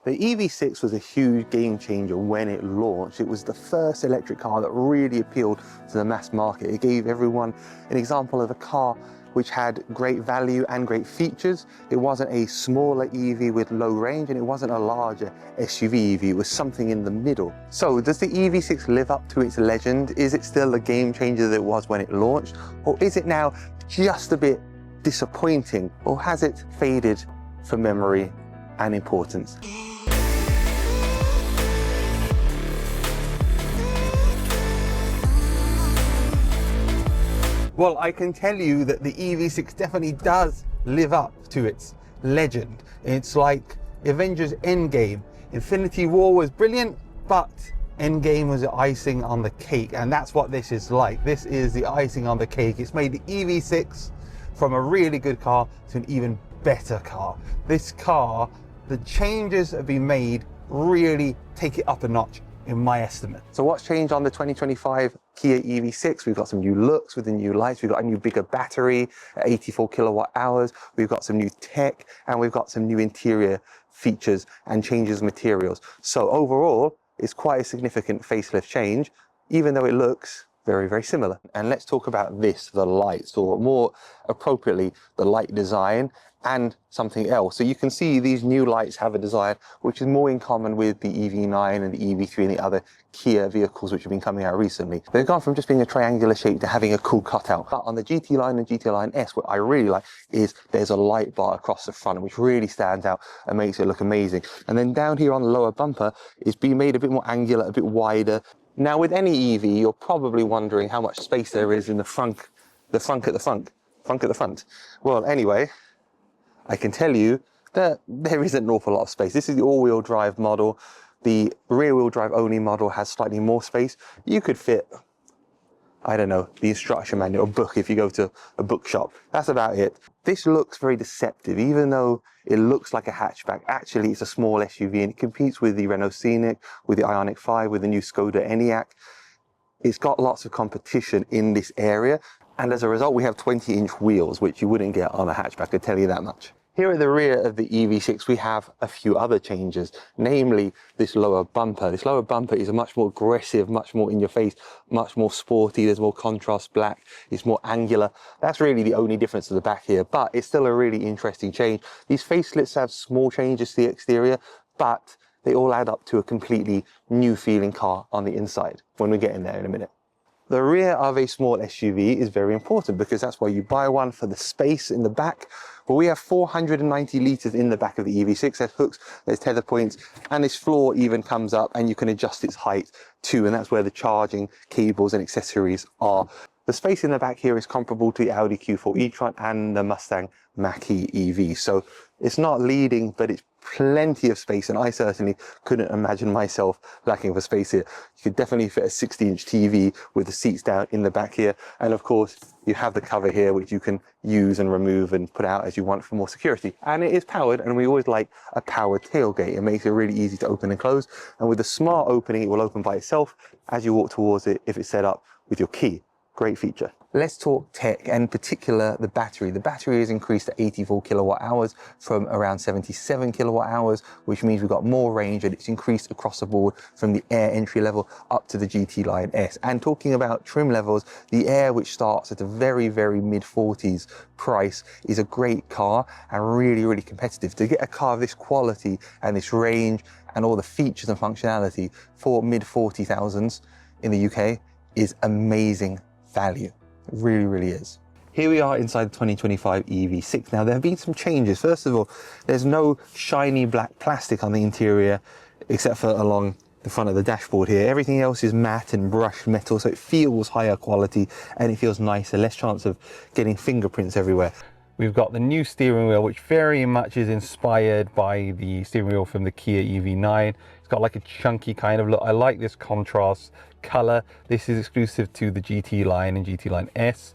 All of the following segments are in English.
The EV6 was a huge game changer when it launched. It was the first electric car that really appealed to the mass market. It gave everyone an example of a car which had great value and great features. It wasn't a smaller EV with low range, and it wasn't a larger SUV EV. It was something in the middle. So does the EV6 live up to its legend? Is it still the game changer that it was when it launched? Or is it now just a bit disappointing? Or has it faded from memory and importance? Well, I can tell you that the EV6 definitely does live up to its legend. It's like Avengers Endgame. Infinity War was brilliant, but Endgame was the icing on the cake, and that's what this is like. This is the icing on the cake. It's made the EV6 from a really good car to an even better car. This car, the changes have been made really take it up a notch in my estimate. So what's changed on the 2025 Kia EV6? We've got some new looks with the new lights. We've got a new bigger battery at 84 kilowatt hours. We've got some new tech, and we've got some new interior features and changes of materials. So overall, it's quite a significant facelift change, even though it looks very, very similar. And let's talk about this, the lights, or more appropriately, the light design and something else. So you can see these new lights have a design which is more in common with the EV9 and the EV3 and the other Kia vehicles which have been coming out recently. They've gone from just being a triangular shape to having a cool cutout. But on the GT line and GT line S, what I really like is there's a light bar across the front which really stands out and makes it look amazing. And then down here on the lower bumper, it's been made a bit more angular, a bit wider. Now with any EV, you're probably wondering how much space there is in the front at the front. Well, anyway, I can tell you that there isn't an awful lot of space. This is the all-wheel drive model. The rear-wheel drive only model has slightly more space. You could fit, I don't know, the instruction manual or book if you go to a bookshop. That's about it. This looks very deceptive, even though it looks like a hatchback. Actually, it's a small SUV, and it competes with the Renault Scenic, with the Ioniq 5, with the new Skoda Enyaq. It's got lots of competition in this area, and as a result, we have 20-inch wheels, which you wouldn't get on a hatchback, I can tell you that much. Here at the rear of the EV6, we have a few other changes, namely this lower bumper. This lower bumper is a much more aggressive, much more in your face, much more sporty. There's more contrast black, it's more angular. That's really the only difference to the back here, but it's still a really interesting change. These facelifts have small changes to the exterior, but they all add up to a completely new feeling car on the inside when we get in there in a minute. The rear of a small SUV is very important because that's why you buy one, for the space in the back. But we have 490 litres in the back of the EV6. There's hooks, there's tether points, and this floor even comes up and you can adjust its height too, and that's where the charging cables and accessories are. The space in the back here is comparable to the Audi Q4 e-tron and the Mustang Mach-E EV. So it's not leading, but it's plenty of space, and I certainly couldn't imagine myself lacking for space here. You could definitely fit a 60-inch TV with the seats down in the back here, and of course you have the cover here which you can use and remove and put out as you want for more security. And it is powered, and we always like a powered tailgate. It makes it really easy to open and close, and with a smart opening it will open by itself as you walk towards it if it's set up with your key. Great feature. Let's talk tech, and in particular the battery. The battery is increased to 84 kilowatt hours from around 77 kilowatt hours, which means we've got more range, and it's increased across the board from the Air entry level up to the GT Line S. And talking about trim levels, the Air, which starts at a very, very mid-40s price, is a great car and really, really competitive. To get a car of this quality and this range and all the features and functionality for mid-40,000s in the UK is amazing value. It really, really is. Here we are inside the 2025 EV6. Now, there have been some changes. First of all, there's no shiny black plastic on the interior, except for along the front of the dashboard here. Everything else is matte and brushed metal, so it feels higher quality and it feels nicer, less chance of getting fingerprints everywhere. We've got the new steering wheel, which very much is inspired by the steering wheel from the Kia EV9. It's got like a chunky kind of look. I like this contrast color. This is exclusive to the GT Line and GT Line S.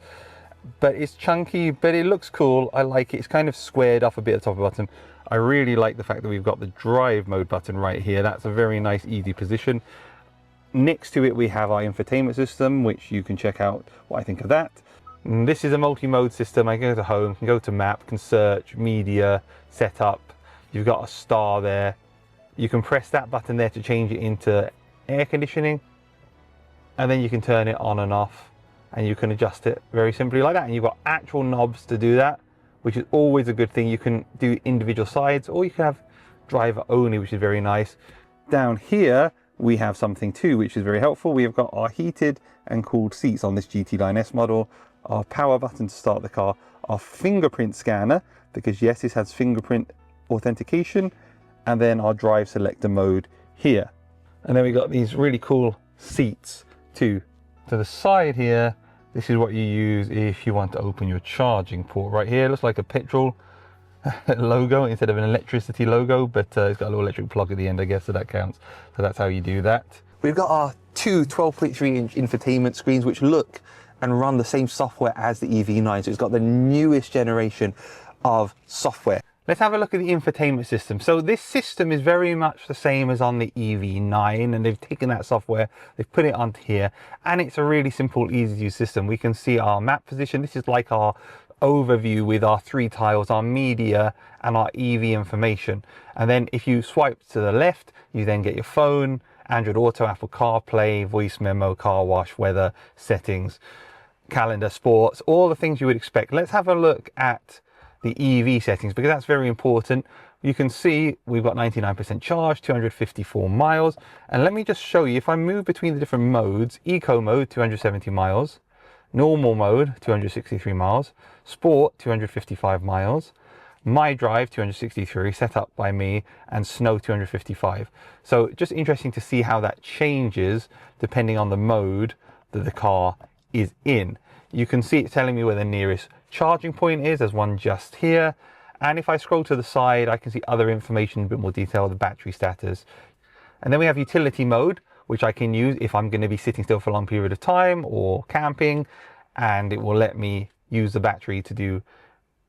But it's chunky, but it looks cool. I like it. It's kind of squared off a bit at the top of the button. I really like the fact that we've got the drive mode button right here. That's a very nice, easy position. Next to it, we have our infotainment system, which you can check out what I think of that. And this is a multi-mode system. I can go to home, can go to map, can search, media, setup. You've got a star there. You can press that button there to change it into air conditioning, and then you can turn it on and off, and you can adjust it very simply like that. And you've got actual knobs to do that, which is always a good thing. You can do individual sides, or you can have driver only, which is very nice. Down here we have something too, which is very helpful. We have got our heated and cooled seats on this GT Line S model, our power button to start the car, our fingerprint scanner, because yes, this has fingerprint authentication, and then our drive selector mode here. And then we got these really cool seats too. To the side here, this is what you use if you want to open your charging port. Right here, it looks like a petrol logo instead of an electricity logo, but it's got a little electric plug at the end, I guess, so that counts. So that's how you do that. We've got our two 12.3-inch infotainment screens, which look and run the same software as the EV9. So it's got the newest generation of software. Let's have a look at the infotainment system. So this system is very much the same as on the EV9, and they've taken that software, they've put it onto here, and it's a really simple, easy to use system. We can see our map position. This is like our overview with our 3 tiles, our media and our EV information. And then if you swipe to the left, you then get your phone, Android Auto, Apple CarPlay, voice memo, car wash, weather, settings, calendar, sports, all the things you would expect. Let's have a look at the EV settings, because that's very important. You can see we've got 99% charge, 254 miles. And let me just show you, if I move between the different modes, eco mode, 270 miles, normal mode, 263 miles, sport, 255 miles, my drive, 263, set up by me, and snow, 255. So just interesting to see how that changes depending on the mode that the car is in. You can see it's telling me where the nearest charging point is. There's one just here. And if I scroll to the side, I can see other information, a bit more detail, the battery status. And then we have utility mode, which I can use if I'm going to be sitting still for a long period of time or camping, and it will let me use the battery to do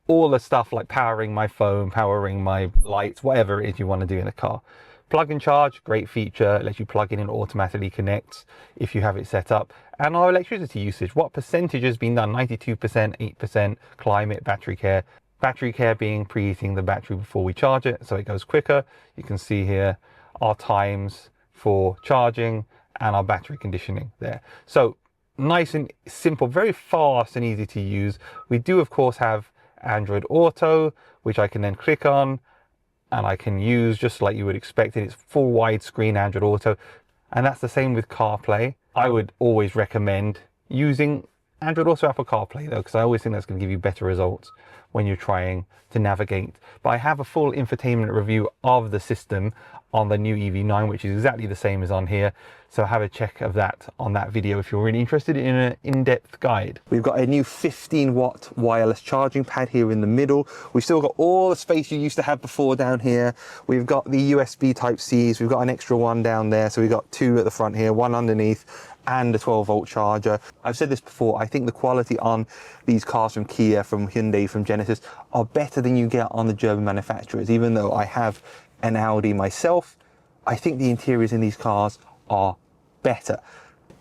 all the stuff like powering my phone, powering my lights, whatever it is you want to do in a car. Plug and charge, great feature. It lets you plug in and automatically connects if you have it set up. And our electricity usage, what percentage has been done? 92%, 8%, climate, battery care. Battery care being preheating the battery before we charge it, so it goes quicker. You can see here our times for charging and our battery conditioning there. So nice and simple, very fast and easy to use. We do of course have Android Auto, which I can then click on and I can use just like you would expect. It's full widescreen Android Auto, and that's the same with CarPlay. I would always recommend using Android Auto, Apple CarPlay though, because I always think that's going to give you better results when you're trying to navigate. But I have a full infotainment review of the system on the new EV9, which is exactly the same as on here. So have a check of that on that video if you're really interested in an in-depth guide. We've got a new 15-watt wireless charging pad here in the middle. We've still got all the space you used to have before down here. We've got the USB Type-Cs. We've got an extra one down there. So we've got 2 at the front here, 1 underneath, and a 12-volt charger. I've said this before, I think the quality on these cars from Kia, from Hyundai, from Genesis are better than you get on the German manufacturers. Even though I have an Audi myself, I think the interiors in these cars are better.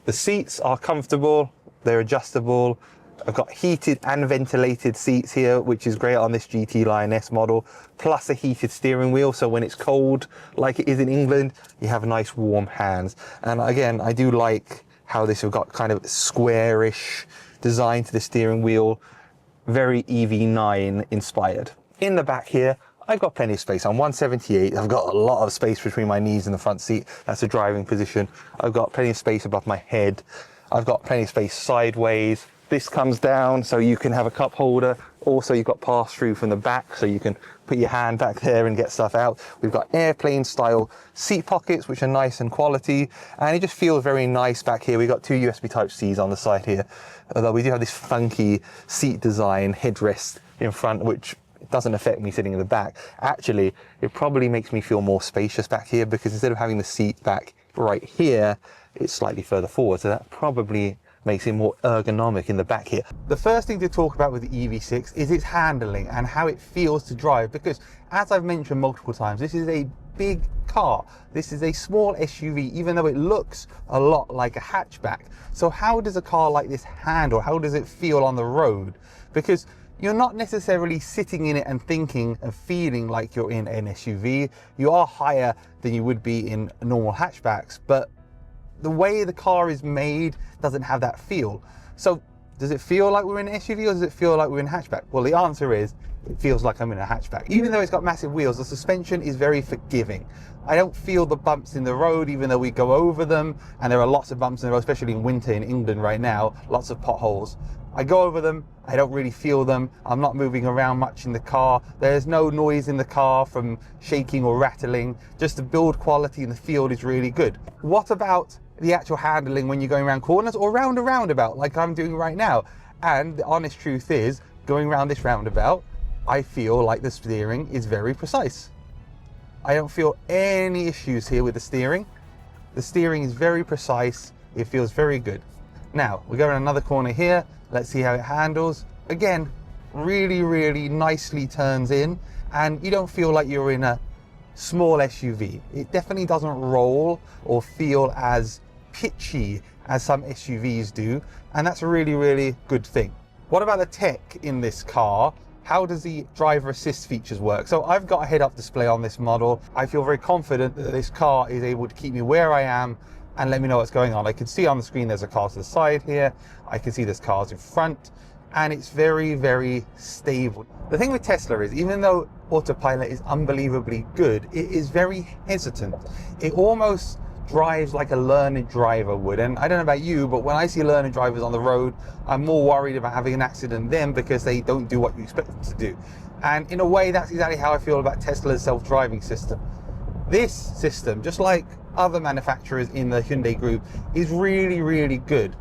The seats are comfortable, they're adjustable. I've got heated and ventilated seats here, which is great on this GT Line S model, plus a heated steering wheel. So when it's cold, like it is in England, you have nice warm hands. And again, I do like how this has got kind of squarish design to the steering wheel, very EV9 inspired. In the back here, I've got plenty of space. I'm 178. I've got a lot of space between my knees and the front seat. That's the driving position. I've got plenty of space above my head. I've got plenty of space sideways. This comes down so you can have a cup holder. Also, you've got pass-through from the back, so you can put your hand back there and get stuff out. We've got airplane style seat pockets, which are nice and quality. And it just feels very nice back here. We've got 2 USB Type-Cs on the side here. Although we do have this funky seat design headrest in front, which doesn't affect me sitting in the back. Actually, it probably makes me feel more spacious back here, because instead of having the seat back right here, it's slightly further forward. So that probably makes it more ergonomic in the back here. The first thing to talk about with the EV6 is its handling and how it feels to drive, because as I've mentioned multiple times, this is a big car. This is a small SUV, even though it looks a lot like a hatchback. So how does a car like this handle? How does it feel on the road? Because you're not necessarily sitting in it and thinking and feeling like you're in an SUV. You are higher than you would be in normal hatchbacks, but the way the car is made doesn't have that feel. So does it feel like we're in an SUV or does it feel like we're in a hatchback? Well, the answer is it feels like I'm in a hatchback. Even though it's got massive wheels, the suspension is very forgiving. I don't feel the bumps in the road, even though we go over them, and there are lots of bumps in the road, especially in winter in England right now, lots of potholes. I go over them, I don't really feel them. I'm not moving around much in the car. There's no noise in the car from shaking or rattling. Just the build quality and the feel is really good. What about the actual handling when you're going around corners or around a roundabout like I'm doing right now? And the honest truth is, going around this roundabout, I feel like the steering is very precise. I don't feel any issues here with the steering. The steering is very precise. It feels very good. Now, we go around another corner here. Let's see how it handles. Again, really, really nicely turns in, and you don't feel like you're in a small SUV. It definitely doesn't roll or feel as pitchy as some SUVs do, and that's a really, really good thing. What about the tech in this car? How does the driver assist features work? So I've got a head-up display on this model. I feel very confident that this car is able to keep me where I am and let me know what's going on. I can see on the screen there's a car to the side here. I can see there's cars in front, and it's very, very stable. The thing with Tesla is, even though autopilot is unbelievably good, it is very hesitant. It almost drives like a learned driver would. And I don't know about you, but when I see learned drivers on the road, I'm more worried about having an accident than them because they don't do what you expect them to do. And in a way, that's exactly how I feel about Tesla's self-driving system. This system, just like other manufacturers in the Hyundai group, is really, really good.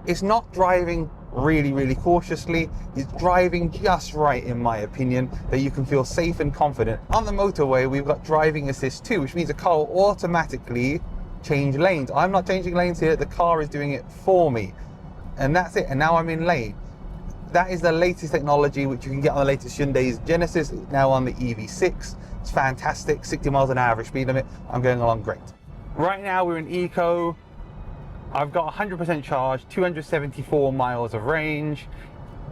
It's not driving really, really cautiously. It's driving just right, in my opinion, that you can feel safe and confident. On the motorway, we've got driving assist too, which means the car will automatically change lanes. I'm not changing lanes here, the car is doing it for me. And that's it, and now I'm in lane. That is the latest technology which you can get on the latest Hyundai's Genesis, now on the EV6. It's fantastic, 60 miles an hour average speed limit. I'm going along great. Right now we're in Eco. I've got 100% charge, 274 miles of range.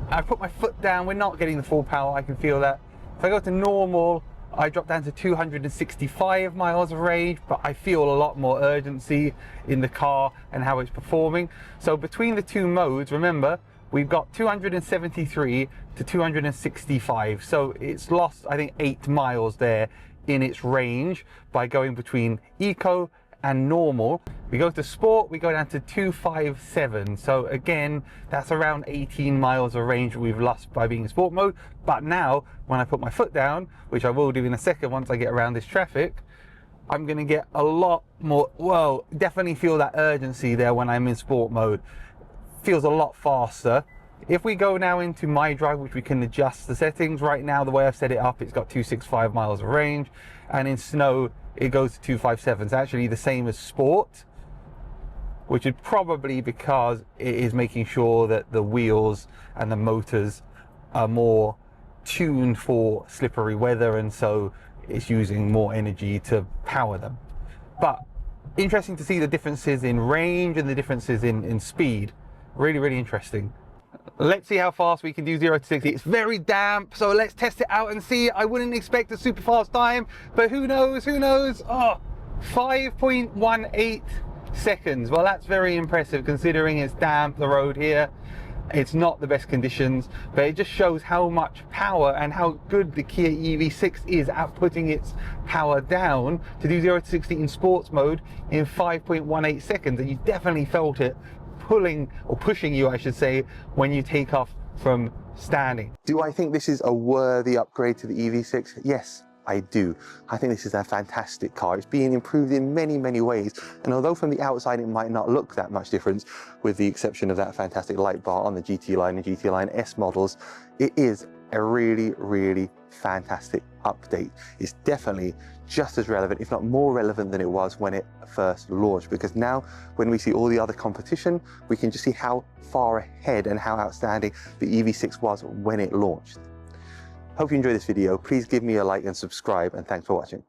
I put my foot down, we're not getting the full power, I can feel that. If I go to normal, I drop down to 265 miles of range, but I feel a lot more urgency in the car and how it's performing. So between the two modes, remember, we've got 273 to 265. So it's lost, I think, 8 miles there in its range by going between Eco and normal. We go to sport, we go down to 257. So again, that's around 18 miles of range we've lost by being in sport mode. But now, when I put my foot down, which I will do in a second once I get around this traffic, I'm gonna get a lot more, well, definitely feel that urgency there when I'm in sport mode. Feels a lot faster. If we go now into my drive, which we can adjust the settings, right now the way I've set it up, it's got 265 miles of range, and in snow it goes to 257. It's actually the same as sport, which is probably because it is making sure that the wheels and the motors are more tuned for slippery weather, and so it's using more energy to power them. But interesting to see the differences in range and the differences in speed. Really, really interesting. Let's see how fast we can do 0 to 60. It's very damp, so let's test it out and see. I wouldn't expect a super fast time, but who knows, who knows? Oh, 5.18 seconds. Well, that's very impressive considering it's damp, the road here. It's not the best conditions, but it just shows how much power and how good the Kia EV6 is at putting its power down to do 0 to 60 in sports mode in 5.18 seconds. And you definitely felt it pulling or pushing you, I should say, when you take off from standing. Do I think this is a worthy upgrade to the EV6? Yes, I do. I think this is a fantastic car. It's being improved in many, many ways. And although from the outside it might not look that much difference, with the exception of that fantastic light bar on the GT Line and GT Line S models, it is a really, really fantastic update. It's definitely just as relevant, if not more relevant than it was when it first launched, because now when we see all the other competition, we can just see how far ahead and how outstanding the EV6 was when it launched. Hope you enjoyed this video. Please give me a like and subscribe, and thanks for watching.